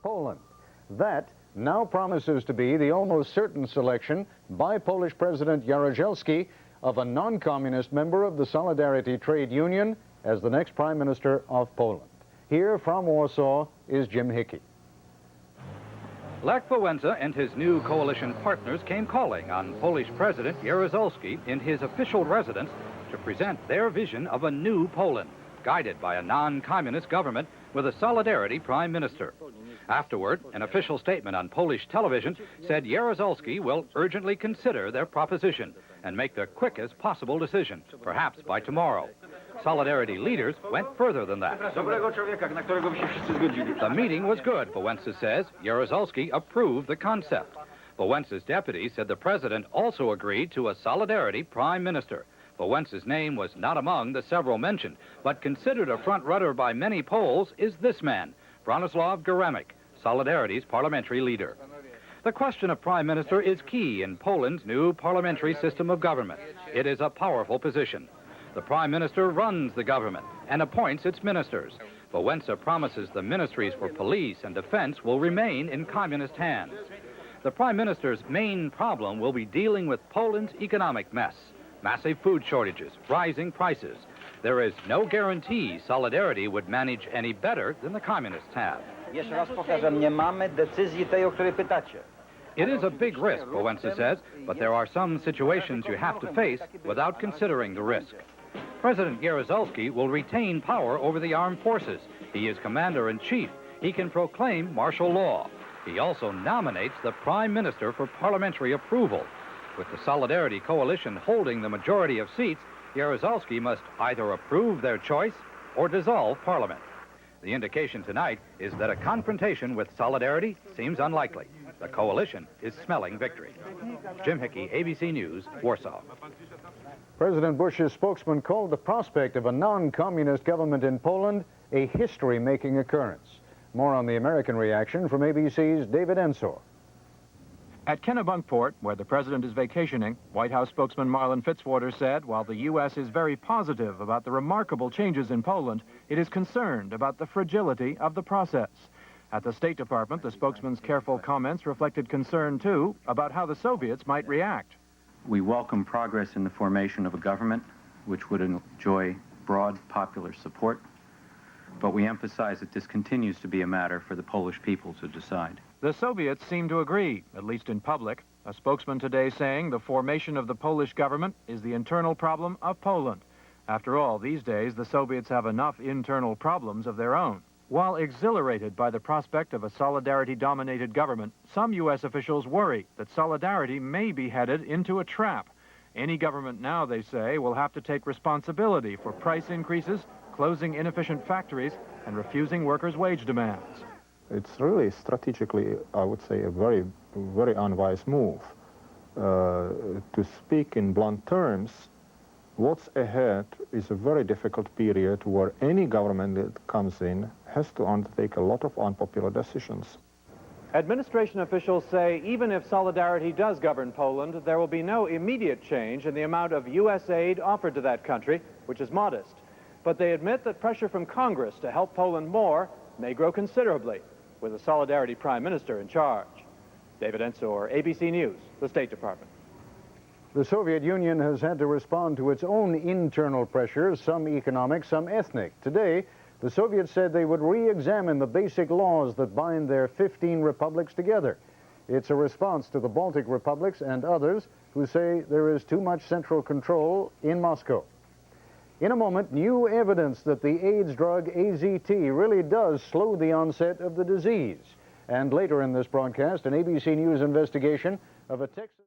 Poland. That now promises to be the almost certain selection by Polish President Jaruzelski of a non-communist member of the Solidarity Trade Union as the next Prime Minister of Poland. Here from Warsaw is Jim Hickey. Lech Wałęsa and his new coalition partners came calling on Polish President Jaruzelski in his official residence to present their vision of a new Poland, guided by a non-communist government with a Solidarity Prime Minister. Afterward, an official statement on Polish television said Jaruzelski will urgently consider their proposition and make the quickest possible decision, perhaps by tomorrow. Solidarity leaders went further than that. The meeting was good, Wałęsa says. Jaruzelski approved the concept. Wałęsa's deputy said the president also agreed to a Solidarity Prime Minister. Wałęsa's name was not among the several mentioned, but considered a front-runner by many polls is this man, Bronislaw Geremik, Solidarity's parliamentary leader. The question of prime minister is key in Poland's new parliamentary system of government. It is a powerful position. The prime minister runs the government and appoints its ministers. Wałęsa promises the ministries for police and defense will remain in communist hands. The prime minister's main problem will be dealing with Poland's economic mess. Massive food shortages, rising prices. There is no guarantee Solidarity would manage any better than the communists have. It is a big risk, Wałęsa says, but there are some situations you have to face without considering the risk. President Jaruzelski will retain power over the armed forces. He is commander-in-chief. He can proclaim martial law. He also nominates the prime minister for parliamentary approval. With the Solidarity coalition holding the majority of seats, Jaruzelski must either approve their choice or dissolve parliament. The indication tonight is that a confrontation with Solidarity seems unlikely. The coalition is smelling victory. Jim Hickey, ABC News, Warsaw. President Bush's spokesman called the prospect of a non-communist government in Poland a history-making occurrence. More on the American reaction from ABC's David Ensor. At Kennebunkport, where the president is vacationing, White House spokesman Marlin Fitzwater said while the U.S. is very positive about the remarkable changes in Poland, it is concerned about the fragility of the process. At the State Department, the spokesman's careful comments reflected concern, too, about how the Soviets might react. We welcome progress in the formation of a government which would enjoy broad popular support, but we emphasize that this continues to be a matter for the Polish people to decide. The Soviets seem to agree, at least in public. A spokesman today saying the formation of the Polish government is the internal problem of Poland. After all, these days, the Soviets have enough internal problems of their own. While exhilarated by the prospect of a Solidarity-dominated government, some U.S. officials worry that Solidarity may be headed into a trap. Any government now, they say, will have to take responsibility for price increases, closing inefficient factories, and refusing workers' wage demands. It's really strategically, I would say, a very, very unwise move. To speak in blunt terms, what's ahead is a very difficult period where any government that comes in has to undertake a lot of unpopular decisions. Administration officials say even if Solidarity does govern Poland, there will be no immediate change in the amount of U.S. aid offered to that country, which is modest. But they admit that pressure from Congress to help Poland more may grow considerably, with a Solidarity Prime Minister in charge. David Ensor, ABC News, the State Department. The Soviet Union has had to respond to its own internal pressures, some economic, some ethnic. Today, the Soviets said they would re-examine the basic laws that bind their 15 republics together. It's a response to the Baltic republics and others who say there is too much central control in Moscow. In a moment, new evidence that the AIDS drug AZT really does slow the onset of the disease. And later in this broadcast, an ABC News investigation of a Texas...